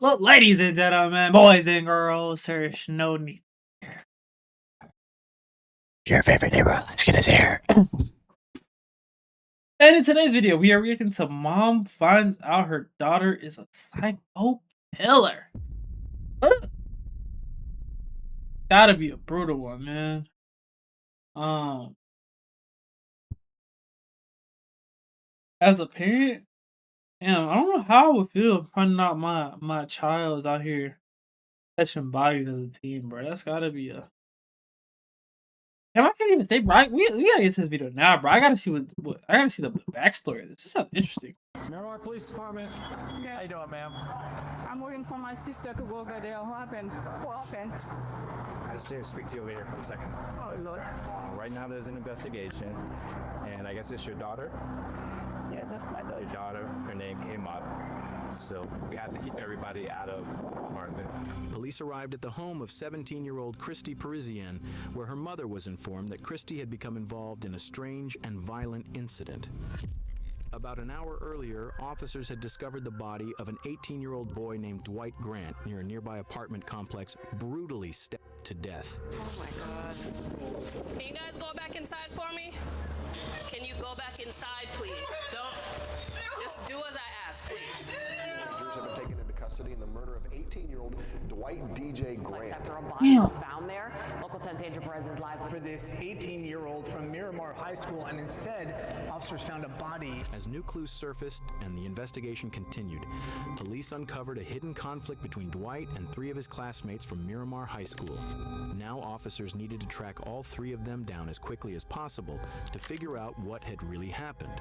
Look, ladies and gentlemen, boys and girls, there's no need. Your favorite neighbor, let's get his hair. And in today's video, we are reacting to Mom Finds Out Her Daughter is a Psycho Killer. Gotta be a brutal one, man. As a parent, damn, I don't know how I would feel finding out my child's out here catching bodies as a teen, bro. That's gotta be a. Damn, I can't even think, bro. We gotta get to this video now, bro. I gotta see what I gotta see the backstory of this. This sounds interesting. Miramar Police Department. Yeah. How you doing, ma'am? I'm waiting for my sister to go over there. What happened? What happened? I just here to speak to you over here for a second. Oh, Lord. Right now, there's an investigation, and I guess it's your daughter. Yeah, that's my daughter. Your daughter, her name came up, so we had to keep everybody out of Martin. Police arrived at the home of 17-year-old Christy Parisian, where her mother was informed that Christy had become involved in a strange and violent incident. About an hour earlier, officers had discovered the body of an 18-year-old boy named Dwight Grant near a nearby apartment complex, brutally stabbed to death. Oh my God. Can you guys go back inside for me? Can you go back inside, please? Don't. Just do as I ask, please. Have been taken into custody in the murder of 18-year-old Dwight DJ Grant. After a body was found there, Local 10's Andrew Perez is live for this 18-year-old from Miramar High School, and instead, officers found a body. As new clues surfaced and the investigation continued, police uncovered a hidden conflict between Dwight and 3 of his classmates from Miramar High School. Now officers needed to track all 3 of them down as quickly as possible to figure out what had really happened,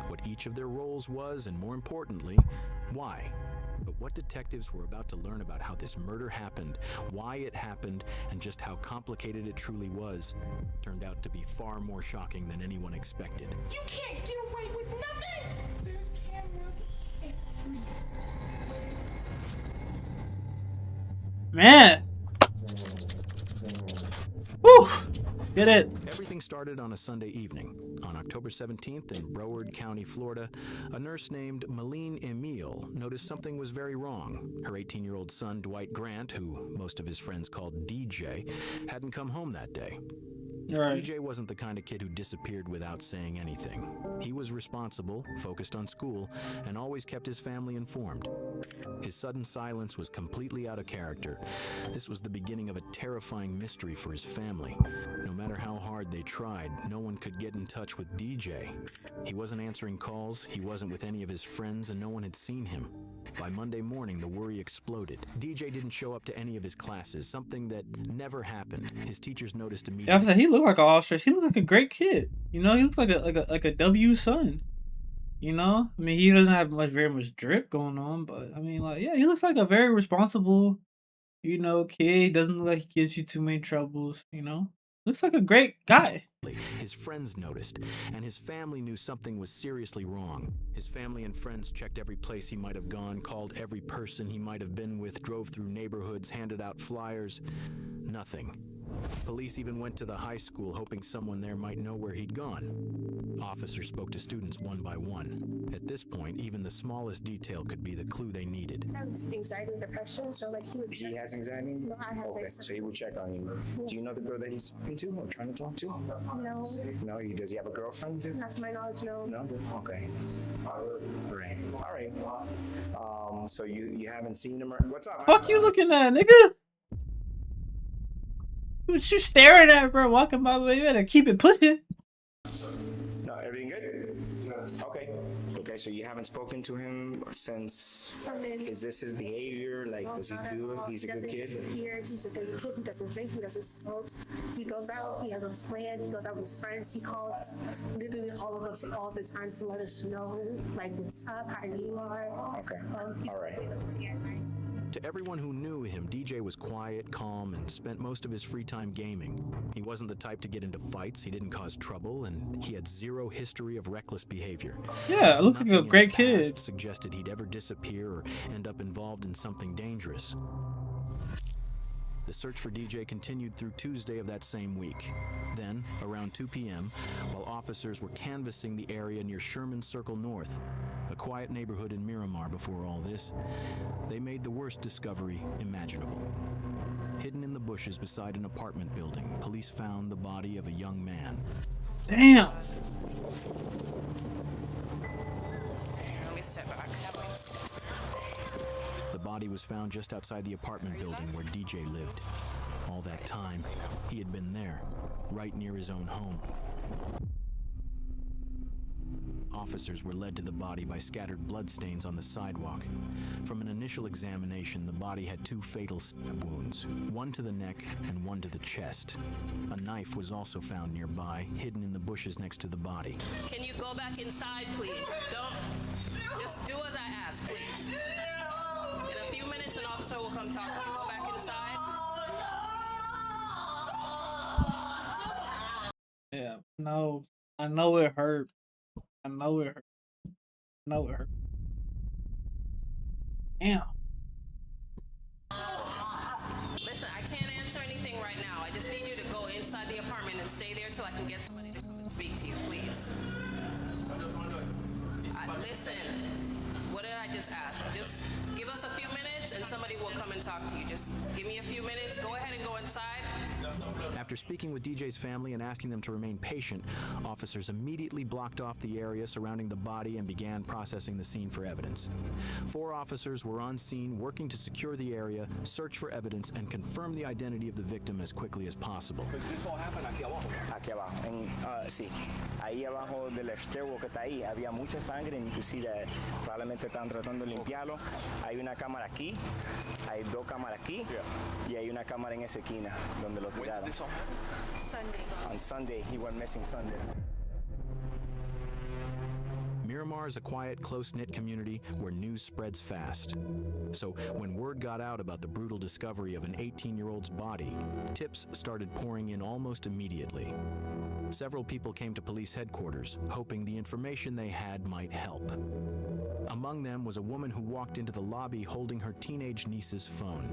what each of their roles was, and more importantly, why. But what detectives were about to learn about how this murder happened, why it happened, and just how complicated it truly was, turned out to be far more shocking than anyone expected. You can't get away with nothing! There's cameras everywhere. Man. Whew. Get it. Everything started on a Sunday evening. On October 17th in Broward County, Florida, a nurse named Malene Emile noticed something was very wrong. Her 18-year-old son, Dwight Grant, who most of his friends called DJ, hadn't come home that day. Right. DJ wasn't the kind of kid who disappeared without saying anything. He was responsible, focused on school, and always kept his family informed. His sudden silence was completely out of character. This was the beginning of a terrifying mystery for his family. No matter how hard they tried, no one could get in touch with DJ. He wasn't answering calls, he wasn't with any of his friends, and no one had seen him. By Monday morning, the worry exploded. DJ didn't show up to any of his classes, something that never happened. His teachers noticed immediately. Yeah, he looked like an ostrich. He looked like a great kid. You know, he looks like a W son. You know, I mean, he doesn't have very much drip going on, but I mean, like, yeah, he looks like a very responsible, you know, kid. Doesn't look like he gives you too many troubles. You know, looks like a great guy. His friends noticed, and his family knew something was seriously wrong. His family and friends checked every place he might have gone, called every person he might have been with, drove through neighborhoods, handed out flyers. Nothing. Police even went to the high school, hoping someone there might know where he'd gone. Officers spoke to students one by one. At this point, even the smallest detail could be the clue they needed. I have anxiety and depression, so like he would. He has anxiety? No, I have okay, so he will check on you. Do you know the girl that he's talking to or trying to talk to? No. No, does he have a girlfriend? Not to my knowledge, no. No? Okay. Right. All right. So you haven't seen him or what's up? Fuck you looking at, nigga? What you staring at, bro? Walking by, you better keep it pushing. No, everything good? Okay. Okay, so you haven't spoken to him since. Is this his behavior? Like, does he do it? He's a good kid? He's a good kid. He doesn't drink. He doesn't smoke. He goes out. He has a plan. He goes out with his friends. He calls literally all of us all the time to let us know, like, what's up, how you are. Okay. All right. To everyone who knew him, DJ was quiet, calm, and spent most of his free time gaming. He wasn't the type to get into fights, he didn't cause trouble, and he had zero history of reckless behavior. Yeah, look like a great kid. Suggested he'd ever disappear or end up involved in something dangerous. The search for DJ continued through Tuesday of that same week. Then, around 2 p.m., while officers were canvassing the area near Sherman Circle North, a quiet neighborhood in Miramar before all this, they made the worst discovery imaginable. Hidden in the bushes beside an apartment building, police found the body of a young man. Damn! Let me step back. The body was found just outside the apartment building where DJ lived. All that time, he had been there, right near his own home. Officers were led to the body by scattered bloodstains on the sidewalk. From an initial examination, the body had 2 fatal stab wounds, one to the neck and one to the chest. A knife was also found nearby, hidden in the bushes next to the body. Can you go back inside, please? Don't. Just do as I ask, please. In a few minutes, an officer will come talk to you. Go back inside. Yeah, no, I know it hurt. I know it hurt. I know it hurt. Damn. Listen, I can't answer anything right now. I just need you to go inside the apartment and stay there till I can get somebody to come and speak to you, please. Listen, what did I just ask? Just give us a few minutes and somebody will come and talk to you. Just give me a few minutes. Go ahead and go inside. After speaking with DJ's family and asking them to remain patient, officers immediately blocked off the area surrounding the body and began processing the scene for evidence. 4 officers were on scene working to secure the area, search for evidence, and confirm the identity of the victim as quickly as possible. This all happened aquí abajo. Aquí abajo. Sí. Ahí abajo del stairwell que está ahí había mucha sangre, and you can see that probablemente están tratando de limpiarlo. Hay una cámara aquí, hay 2 cámaras aquí, y hay una cámara en esa esquina donde lo tiraron. Sunday. On Sunday, he went missing Sunday. Miramar is a quiet, close-knit community where news spreads fast. So when word got out about the brutal discovery of an 18-year-old's body, tips started pouring in almost immediately. Several people came to police headquarters, hoping the information they had might help. Among them was a woman who walked into the lobby holding her teenage niece's phone.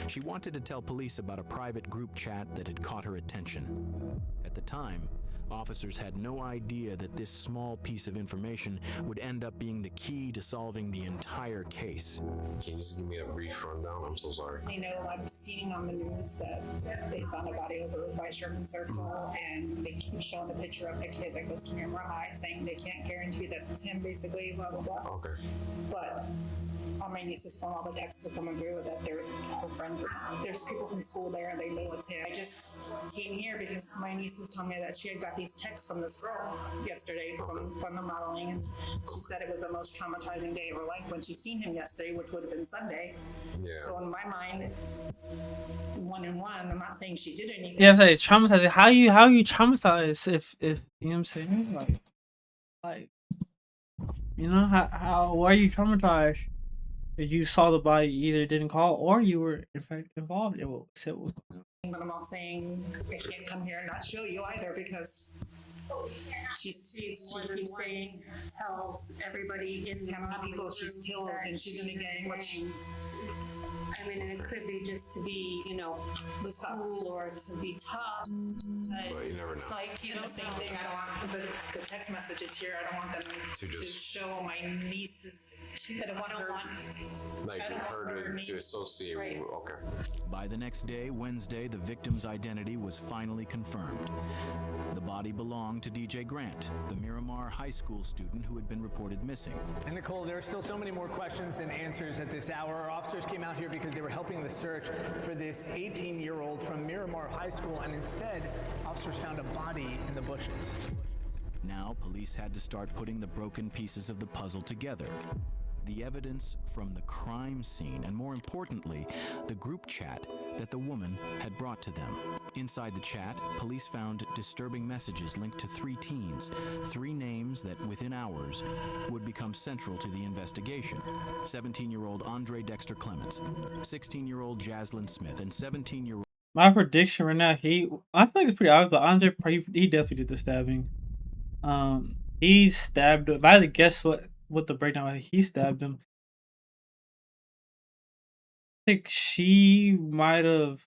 She wanted to tell police about a private group chat that had caught her attention. At the time, officers had no idea that this small piece of information would end up being the key to solving the entire case. Can you just give me a brief rundown? I'm so sorry. I know I've seen on the news that they found a body over by Sherman Circle, and they keep showing the picture of the kid that goes to Miramar High, saying they can't guarantee that it's him, basically, blah, blah, blah. Okay. But on my niece's phone, all the texts are coming through that they're her friends. There's people from school there, and they know it's him. I just came here because my niece was telling me that she had got these texts from this girl yesterday from the modeling, and she said it was the most traumatizing day of her life when she seen him yesterday, which would have been Sunday. Yeah. So in my mind, 1 and 1. I'm not saying she did anything. Yeah, say traumatized. How you traumatized if you know what I'm saying? Like you know how why are you traumatized? If you saw the body, you either didn't call or you were in fact involved in what was going on. But I'm not saying I can't come here and not show you either, because she keeps saying, tells everybody in how many people she's killed and she's in the gang, which I mean, it could be just to be, you know, cool or to be tough. But you never know. It's like, you know, the same thing. I don't want the text messages here. I don't want them To to just- show my nieces. I don't want her. Like I don't want her to associate Right. with, okay. By the next day, Wednesday, the victim's identity was finally confirmed. The body belonged to DJ Grant, the Miramar High School student who had been reported missing. And Nicole, there are still so many more questions than answers at this hour. Our officers came out here because they were helping the search for this 18-year-old from Miramar High School, and instead, officers found a body in the bushes. Now, police had to start putting the broken pieces of the puzzle together. The evidence from the crime scene, and more importantly, the group chat that the woman had brought to them. Inside the chat, police found disturbing messages linked to 3 teens, 3 names that within hours would become central to the investigation. 17-year-old Andre Dexter Clements, 16-year-old Jaslyn Smith, and 17-year-old... My prediction right now, I feel like it's pretty obvious, but Andre, he definitely did the stabbing. He stabbed, if I had to guess what the breakdown was, he stabbed him. I think she might have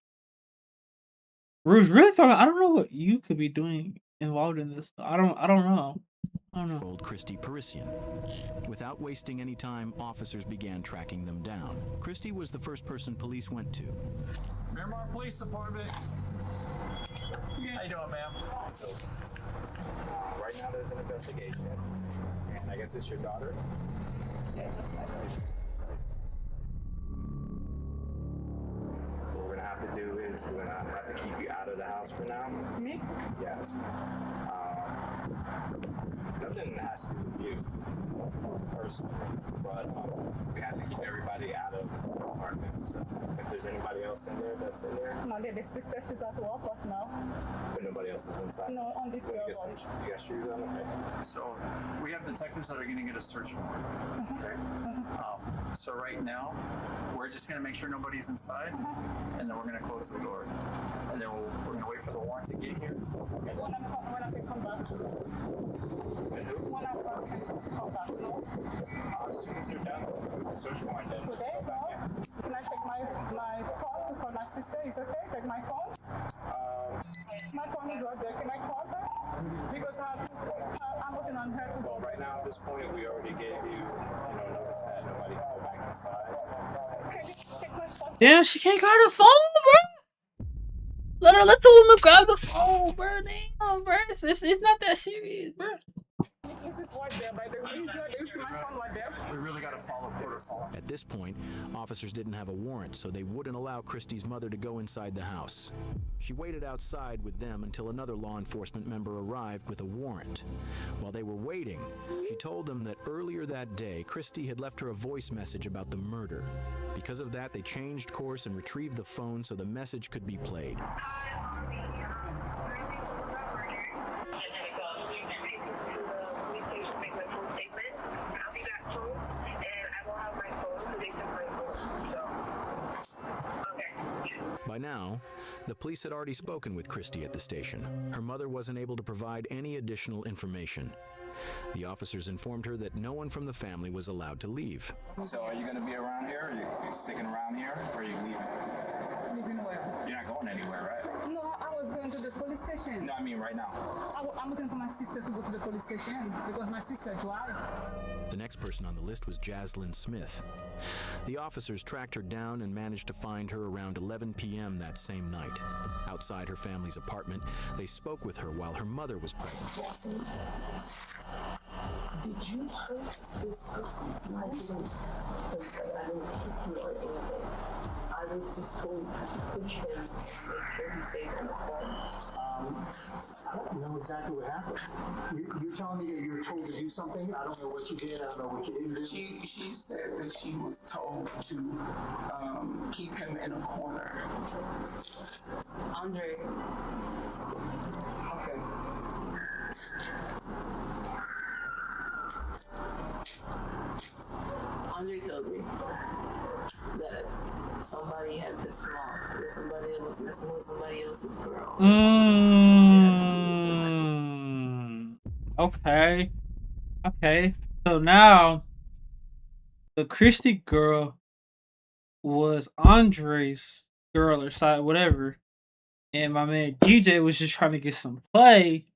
Rouge, really talking. I don't know what you could be doing involved in this. I don't know. I don't know. Old Christy Parisian. Without wasting any time, officers began tracking them down. Christy was the first person police went to. Miramar Police Department. How you doing, ma'am? So, right now there's an investigation, and I guess it's your daughter. Yeah, that's my daughter. What we're gonna have to do is we're gonna have to keep you out of the house for now. Me? Yes. Nothing has to do with you personally, but we have to keep everybody out of the apartment. So if there's anybody else in there that's in there, No, the sister, she's at work right now. but nobody else is inside. No, on the You got shoes on? Okay. So we have detectives that are going to get a search warrant. Okay. So right now, we're just going to make sure nobody's inside, and then we're going to close the door, and then we're going to wait for the warrant to get here. When I come back. When I come back, no. As soon as you're done, the search warrant is. Today, no. Can I take my phone to call my sister? Is okay? Take my phone? My phone is right there. Can I call her? Because I'm looking on her to go. Well, right now at this point, we already gave you, notice that nobody can go back inside. Can you take my phone? Damn, she can't grab the phone, bro. Let the woman grab the phone, bro. Damn, bro. It's not that serious, bro. This is right there, by the way. Is right there. You see my phone right there? We really got to follow protocol. At this point, officers didn't have a warrant, so they wouldn't allow Christy's mother to go inside the house. She waited outside with them until another law enforcement member arrived with a warrant. While they were waiting, she told them that earlier that day, Christy had left her a voice message about the murder. Because of that, they changed course and retrieved the phone so the message could be played. By now, the police had already spoken with Christy at the station. Her mother wasn't able to provide any additional information. The officers informed her that no one from the family was allowed to leave. So are you going to be around here? Are you sticking around here? Or are you leaving? Leaving where? You're not going anywhere, right? No, I was going to the police station. No, I mean right now. I'm looking for my sister to go to the police station because my sister drives. The next person on the list was Jaslyn Smith. The officers tracked her down and managed to find her around 11 p.m. that same night. Outside her family's apartment, they spoke with her while her mother was present. Did you hurt this person? I didn't hit him or anything. I was just told to push him and make sure he stayed in the home. I don't know exactly what happened. You're telling me that you were told to do something? I don't know what you did. I don't know what you didn't do. She said that she was told to keep him in a corner. Andre. Okay. Andre told me that somebody had pissed him off, that somebody was messing with somebody else's girl. Okay. Okay. So now the Christy girl was Andre's girl or side, whatever. And my man DJ was just trying to get some play.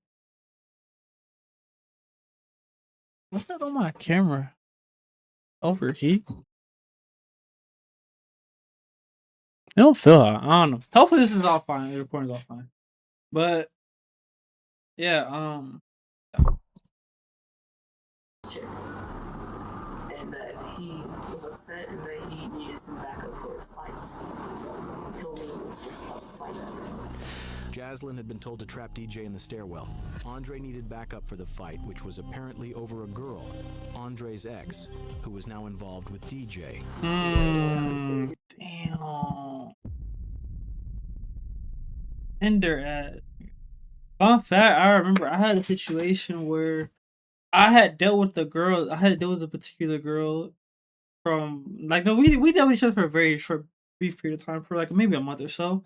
What's that on my camera? Overheat? I don't feel it. I don't know. Hopefully this is all fine. The recording's all fine. But yeah, And that he was upset and that he needed some backup for his fight. He told me it was just a fight. Jaslyn had been told to trap DJ in the stairwell. Andre needed backup for the fight, which was apparently over a girl, Andre's ex, who was now involved with DJ. Damn. Ender at. Fun fact, I remember I had a situation where I had dealt with a girl. I had dealt with a particular girl from we dealt with each other for a very short, brief period of time, for like maybe a month or so.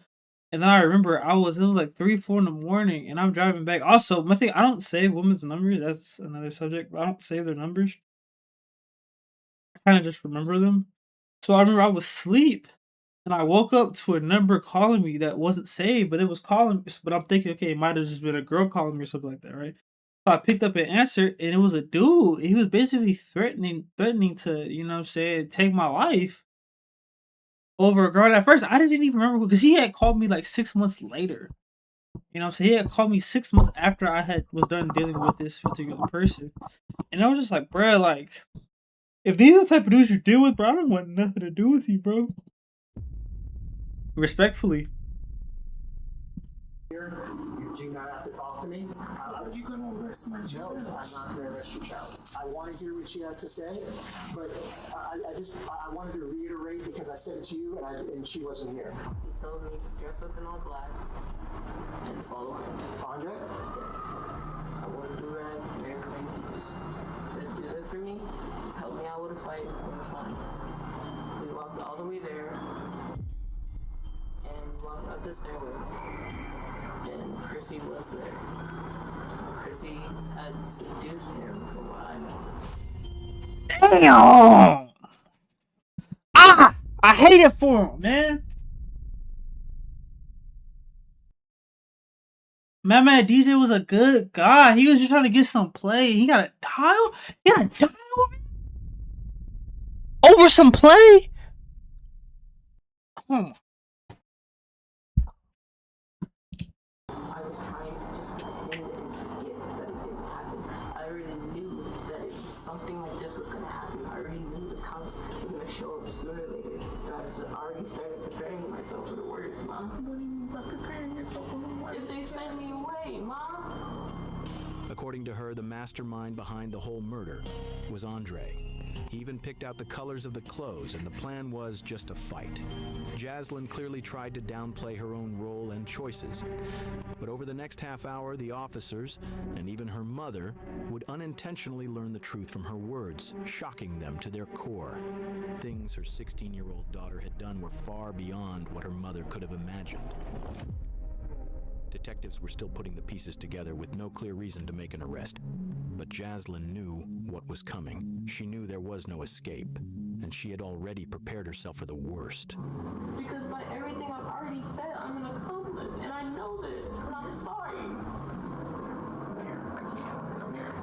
And then I remember it was like 3, 4 in the morning, and I'm driving back. Also, my thing, I don't save women's numbers. That's another subject. But I don't save their numbers. I kind of just remember them. So I remember I was asleep, and I woke up to a number calling me that wasn't saved, but it was calling. But I'm thinking, okay, it might have just been a girl calling me or something like that, right? So I picked up and answered, and it was a dude. He was basically threatening to, you know what I'm saying, take my life over a girl. At first, I didn't even remember because he had called me like 6 months later. You know what I'm saying? He had called me 6 months after I had was done dealing with this particular person. And I was just like, bro, like, if these are the type of dudes you deal with, bro, I don't want nothing to do with you, bro. Respectfully. You do not have to talk to me. Are you gonna arrest my child? No, I'm not gonna arrest your child. I want to hear what she has to say, but I wanted to reiterate because I said it to you and she wasn't here. He told me to dress up in all black and follow him. Andre? I wouldn't do that and everything. He just said, do this for me. Just help me out with a fight. We're fine. We walked all the way there and walked up the stairway. And Chrissy was there. Chrissy had seduced him from what I know. Damn! Ah! I hate it for him, man. My man DJ was a good guy. He was just trying to get some play. He got a dial? He got a dial over some play? Oh. I was trying to just pretend and forget that it didn't happen. I already knew that if something like this was gonna happen, I already knew the cops were gonna show up sooner or later. And I was already started preparing myself for the worst, Mom. What do you mean by preparing yourself for the worst? If they send me away, Mom. According to her, the mastermind behind the whole murder was Andre. He even picked out the colors of the clothes, and the plan was just a fight. Jaslyn clearly tried to downplay her own role and choices. But over the next half hour, the officers, and even her mother, would unintentionally learn the truth from her words, shocking them to their core. Things her 16-year-old daughter had done were far beyond what her mother could have imagined. Detectives were still putting the pieces together with no clear reason to make an arrest. But Jaslyn knew what was coming. She knew there was no escape, and she had already prepared herself for the worst. Because by everything I've already said, I'm an accomplice, and I know this, and I'm sorry. Come here, I can't. Come here.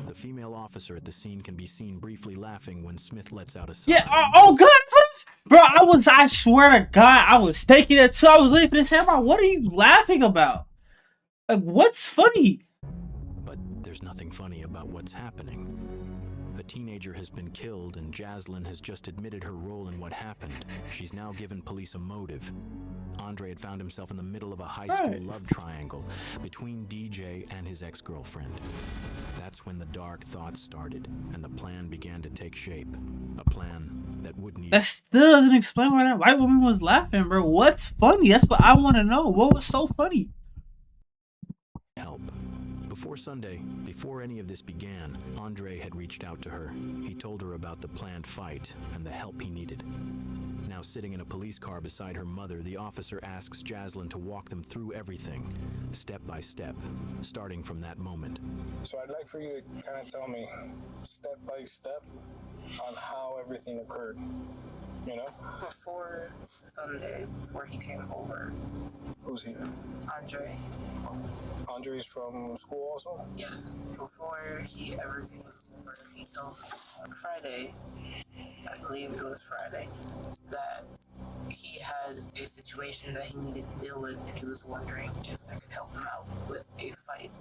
The female officer at the scene can be seen briefly laughing when Smith lets out a sigh. Yeah, oh god, that's what it's, bro, I swear to God, I was taking it too. I was waiting for this camera. What are you laughing about? Like, what's funny? But there's nothing funny about what's happening. A teenager has been killed, and Jaslyn has just admitted her role in what happened. She's now given police a motive. Andre had found himself in the middle of a high school love triangle between DJ and his ex-girlfriend. That's when the dark thoughts started, and the plan began to take shape. A plan that wouldn't even... That still doesn't explain why that white woman was laughing, bro. What's funny? That's what I want to know. What was so funny? Help. Before Sunday, before any of this began, Andre had reached out to her. He told her about the planned fight and the help he needed. Now sitting in a police car beside her mother, the officer asks Jaslyn to walk them through everything, step by step, starting from that moment. So I'd like for you to kind of tell me, step by step, on how everything occurred, you know? Before Sunday, before he came over. Who's he? Andre. Andre's from school also? Yes. Before he ever came over, he told me on Friday, I believe it was Friday, that he had a situation that he needed to deal with, and he was wondering if I could help him out with a fight.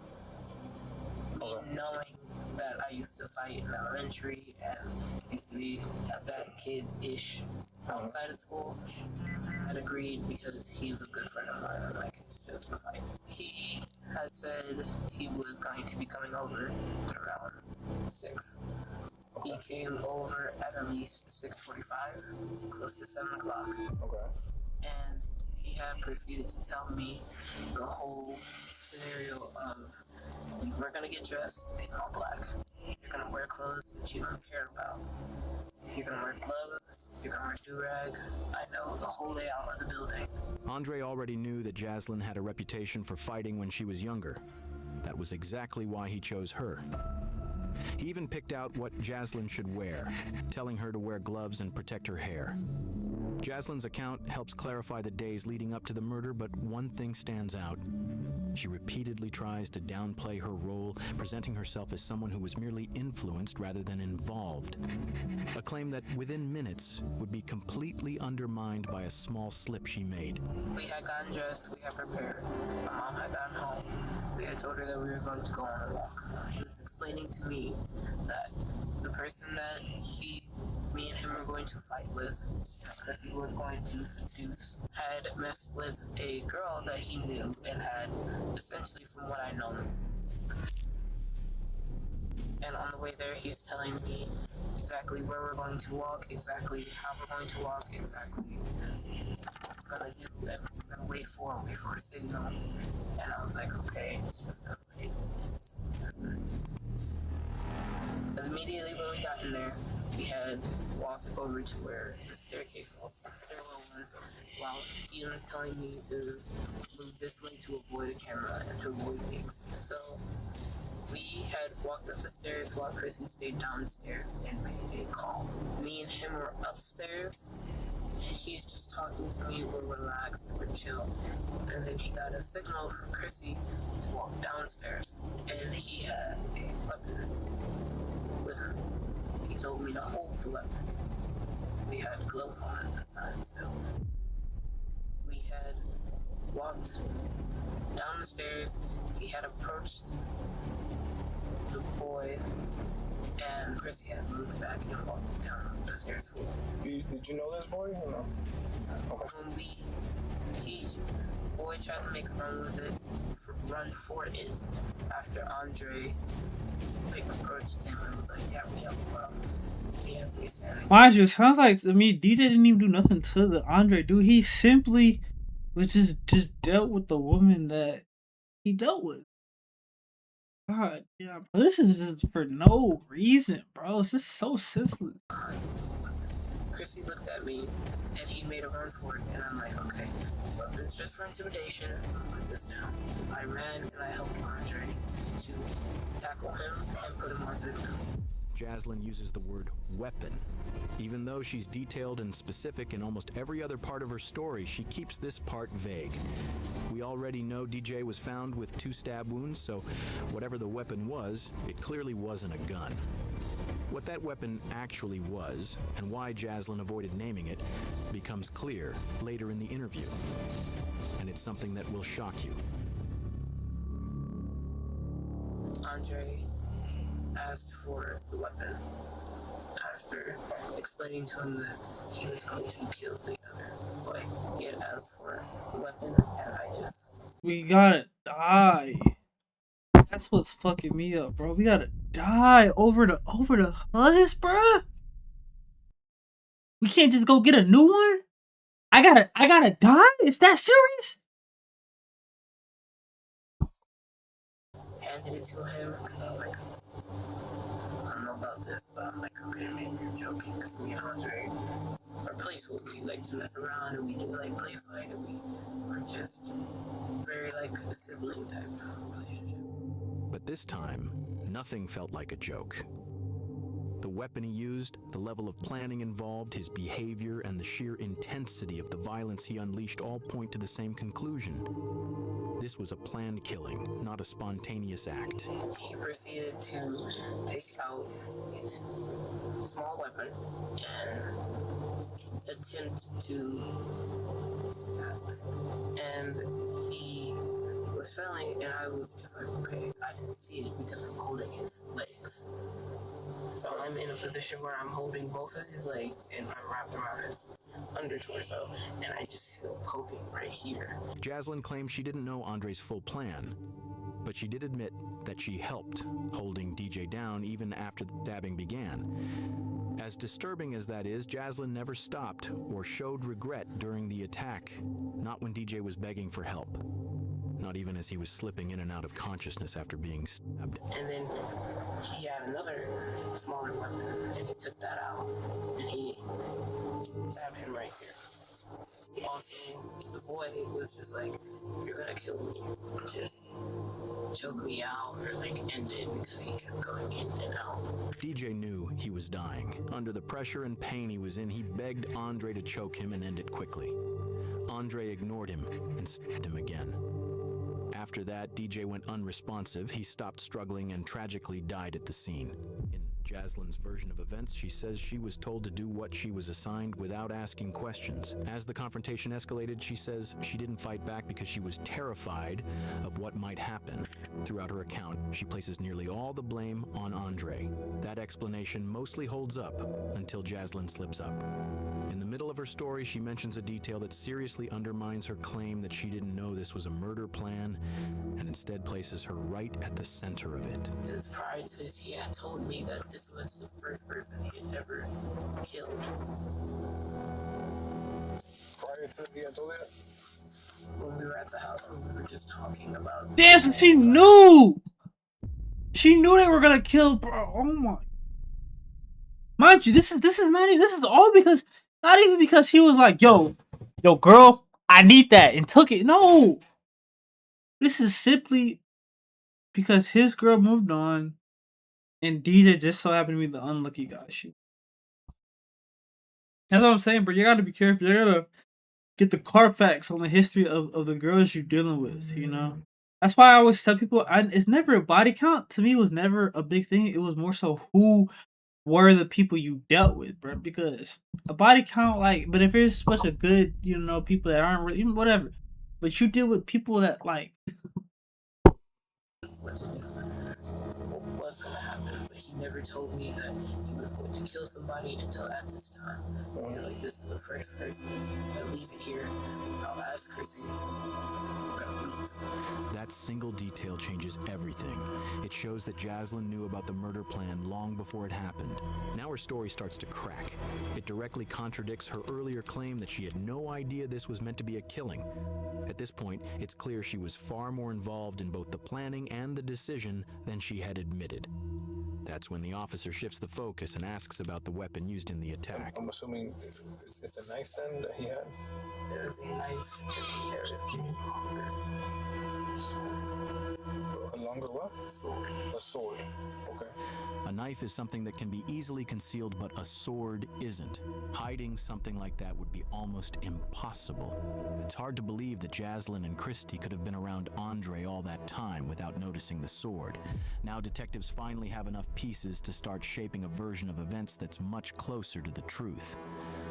Me knowing that I used to fight in elementary and used to be a bad kid-ish outside of school, I'd agreed because he's a good friend of mine and like it's just a fight. He had said he was going to be coming over at around 6. He came over at least 6:45, close to 7 o'clock. Okay. And he had proceeded to tell me the whole scenario of, we're gonna get dressed in all black. You're gonna wear clothes that you don't care about. You're gonna wear gloves. You're gonna wear do-rag. I know the whole layout of the building. Andre already knew that Jaslyn had a reputation for fighting when she was younger. That was exactly why he chose her. He even picked out what Jaslyn should wear, telling her to wear gloves and protect her hair. Jaslyn's account helps clarify the days leading up to the murder, but one thing stands out. She repeatedly tries to downplay her role, presenting herself as someone who was merely influenced rather than involved. A claim that within minutes would be completely undermined by a small slip she made. We had gotten dressed, we had prepared. My mom had gotten home. We had told her that we were going to go on a walk. He was explaining to me that the person that me and him were going to fight with, because he was going to seduce, had messed with a girl that he knew and had, essentially from what I know. And on the way there, he's telling me exactly where we're going to walk, exactly how we're going to walk, exactly what we're going to do, and we're going to wait for a signal. And I was like, okay, it's just a fight. But immediately when we got in there, we had walked over to where the staircase was, while even telling me to move this way to avoid a camera and to avoid things. So we had walked up the stairs while Chrissy stayed downstairs and made a call. Me and him were upstairs. He's just talking to me, we're relaxed, we're chill. And then he got a signal from Chrissy to walk downstairs. And he had a weapon with him. He told me to hold the weapon. We had gloves on at this time still. We had walked down the stairs. He had approached the boy, and Chrissy had moved back and walked down the stairs for him. Did you know this boy or no? When the boy tried to make a run with it, run for it after Andre approached him and was like, yeah, we have a problem. Mind you, it sounds like to me DJ didn't even do nothing to the Andre dude. He simply was just dealt with the woman that he dealt with. God, yeah, bro, this is just for no reason, bro. It's just so senseless. Chrissy looked at me and he made a run for it, and I'm like, okay, weapons just for intimidation. Put this down. I ran and I helped Andre to tackle him and put him on the ground. Jaslyn uses the word weapon. Even though she's detailed and specific in almost every other part of her story, she keeps this part vague. We already know DJ was found with 2 stab wounds, so whatever the weapon was, it clearly wasn't a gun. What that weapon actually was, and why Jaslyn avoided naming it, becomes clear later in the interview. And it's something that will shock you. Andre asked for the weapon after explaining to him that he was going to kill the other boy. He had asked for the weapon, and I just... We gotta die. That's what's fucking me up, bro. We gotta die over the hus, bruh. We can't just go get a new one. I gotta die. Is that serious? Handed it to him because I'm like, I don't know about this, but I'm like, okay, maybe you're joking, because me and Andre are playful. We like to mess around and we do like play fight, and we're just very like a sibling type relationship. But this time, nothing felt like a joke. The weapon he used, the level of planning involved, his behavior, and the sheer intensity of the violence he unleashed all point to the same conclusion. This was a planned killing, not a spontaneous act. He proceeded to take out his small weapon and attempt to stab. And he was failing, and I was just like, okay, I didn't see it because I'm holding his legs. So I'm in a position where I'm holding both of his legs and I'm wrapped around his under torso, and I just feel poking right here. Jaslyn claims she didn't know Andre's full plan, but she did admit that she helped holding DJ down even after the stabbing began. As disturbing as that is, Jaslyn never stopped or showed regret during the attack, not when DJ was begging for help. Not even as he was slipping in and out of consciousness after being stabbed. And then he had another smaller weapon, and he took that out, and he stabbed him right here. Also, the boy was just like, "You're gonna kill me. Just choke me out or like end it," because he kept going in and out. DJ knew he was dying. Under the pressure and pain he was in, he begged Andre to choke him and end it quickly. Andre ignored him and stabbed him again. After that, DJ went unresponsive. He stopped struggling and tragically died at the scene. In Jaslyn's version of events, she says she was told to do what she was assigned without asking questions. As the confrontation escalated, she says she didn't fight back because she was terrified of what might happen. Throughout her account, she places nearly all the blame on Andre. That explanation mostly holds up until Jaslyn slips up. In the middle of her story, she mentions a detail that seriously undermines her claim that she didn't know this was a murder plan, and instead places her right at the center of it. Because prior to this, he had told me that this was the first person he had ever killed. Prior to this, he had told you that? When we were at the house, when we were just talking about... Damn, so she knew! She knew they were gonna kill, bro. Oh my. Mind you, this is all because, not even because he was like, yo, girl, I need that, and took it. No! This is simply because his girl moved on, and DJ just so happened to be the unlucky guy. That's what I'm saying, bro. You gotta be careful. You gotta get the Carfax on the history of the girls you're dealing with, you know? That's why I always tell people, it's never a body count. To me, it was never a big thing. It was more so who were the people you dealt with, bro. Because a body count, like, but if there's such a good, you know, people that aren't really, whatever. But you deal with people that, like... What was going to happen, but he never told me that he was going to kill somebody until at this time. You know, like, this is the first person. I'll leave it here. I'll ask Chrissy. That single detail changes everything. It shows that Jaslyn knew about the murder plan long before it happened. Now her story starts to crack. It directly contradicts her earlier claim that she had no idea this was meant to be a killing. At this point, it's clear she was far more involved in both the planning and the decision than she had admitted. That's when the officer shifts the focus and asks about the weapon used in the attack. I'm assuming it's a knife then that he had? There is a knife and there is a longer what? Sword. A sword. Okay. A knife is something that can be easily concealed, but a sword isn't. Hiding something like that would be almost impossible. It's hard to believe that Jaslyn and Christy could have been around Andre all that time without noticing the sword. Now detectives finally have enough pieces to start shaping a version of events that's much closer to the truth.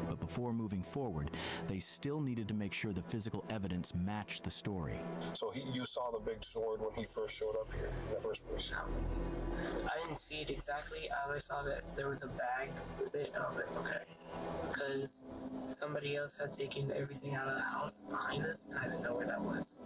But before moving forward, they still needed to make sure the physical evidence matched the story. So you saw the big sword when he first showed up here in the first place? I didn't see it exactly. I saw that there was a bag with it, and I was like, okay. Because somebody else had taken everything out of the house behind us, and I didn't know where that was.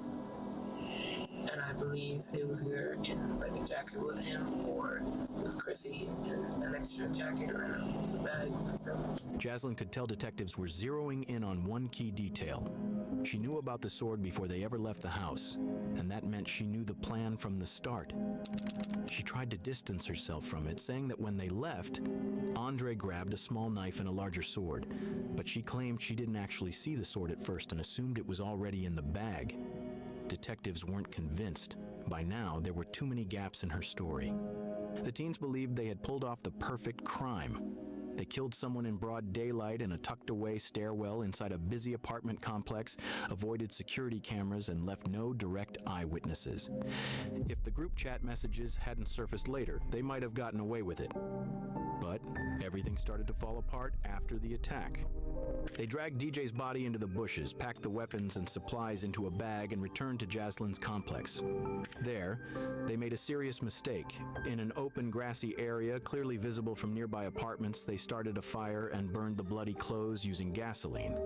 And I believe it was either in like a jacket with him, or with Chrissy in an extra jacket and a bag with them. Jaslyn could tell detectives were zeroing in on one key detail. She knew about the sword before they ever left the house, and that meant she knew the plan from the start. She tried to distance herself from it, saying that when they left, Andre grabbed a small knife and a larger sword, but she claimed she didn't actually see the sword at first and assumed it was already in the bag. Detectives weren't convinced. By now, there were too many gaps in her story. The teens believed they had pulled off the perfect crime. They killed someone in broad daylight in a tucked-away stairwell inside a busy apartment complex, avoided security cameras, and left no direct eyewitnesses. If the group chat messages hadn't surfaced later, they might have gotten away with it. But everything started to fall apart after the attack. They dragged DJ's body into the bushes, packed the weapons and supplies into a bag, and returned to Jaslyn's complex. There, they made a serious mistake. In an open, grassy area, clearly visible from nearby apartments, they started a fire and burned the bloody clothes using gasoline.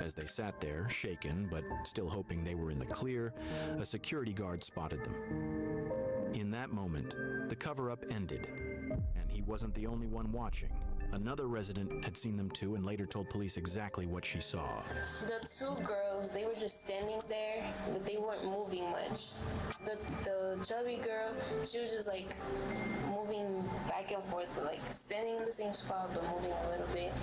As they sat there, shaken, but still hoping they were in the clear, a security guard spotted them. In that moment, the cover-up ended, and he wasn't the only one watching. Another resident had seen them too and later told police exactly what she saw. The two girls, they were just standing there, but they weren't moving much. The chubby girl, she was just like moving back and forth, like standing in the same spot but moving a little bit.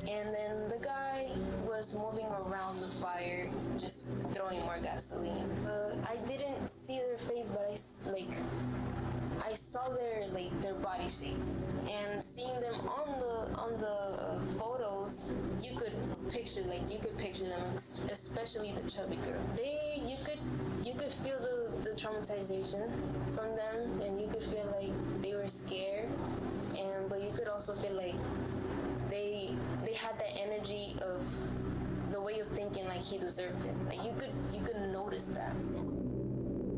And then the guy was moving around the fire, just throwing more gasoline. I didn't see their face, but I saw their body shape, and seeing them on the photos, you could picture them, especially the chubby girl. You could feel the traumatization from them, and you could feel like they were scared, but you could also feel like they had that energy of the way of thinking like he deserved it. Like you could notice that.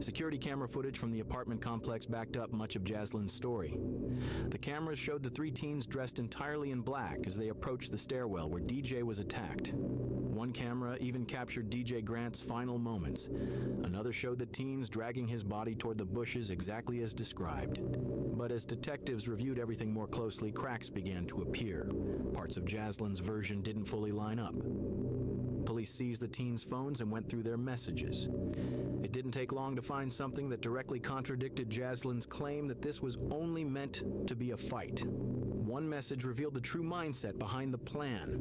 Security camera footage from the apartment complex backed up much of Jaslyn's story. The cameras showed the three teens dressed entirely in black as they approached the stairwell where DJ was attacked. One camera even captured DJ Grant's final moments. Another showed the teens dragging his body toward the bushes exactly as described. But as detectives reviewed everything more closely, cracks began to appear. Parts of Jaslyn's version didn't fully line up. Police seized the teens' phones and went through their messages. It didn't take long to find something that directly contradicted Jaslyn's claim that this was only meant to be a fight. One message revealed the true mindset behind the plan.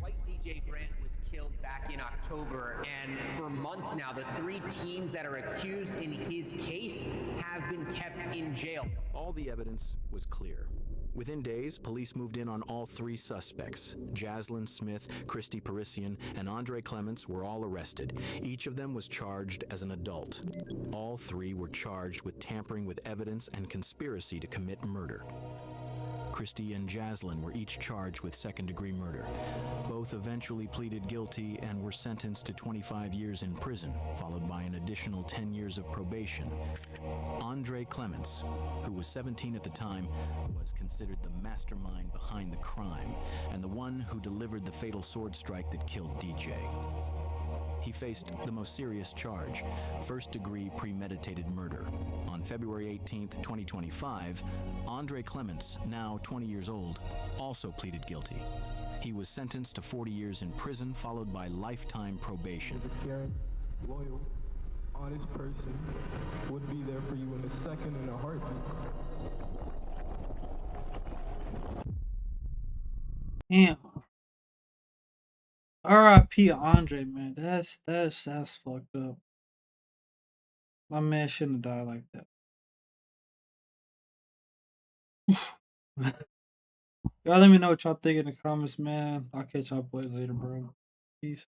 White DJ Grant was killed back in October, and for months now, the three teens that are accused in his case have been kept in jail. All the evidence was clear. Within days, police moved in on all three suspects. Jaslyn Smith, Christy Parisian, and Andre Clements were all arrested. Each of them was charged as an adult. All three were charged with tampering with evidence and conspiracy to commit murder. Christy and Jaslyn were each charged with second-degree murder. Both eventually pleaded guilty and were sentenced to 25 years in prison, followed by an additional 10 years of probation. Andre Clements, who was 17 at the time, was considered the mastermind behind the crime and the one who delivered the fatal sword strike that killed DJ. He faced the most serious charge, first-degree premeditated murder. On February 18, 2025, Andre Clements, now 20 years old, also pleaded guilty. He was sentenced to 40 years in prison, followed by lifetime probation. A caring, loyal, honest person would be there for you in a second and a heartbeat. Damn. R.I.P. Andre, man. That's fucked up. My man shouldn't have died like that. Y'all let me know what y'all think in the comments, man. I'll catch y'all boys later, bro. Peace.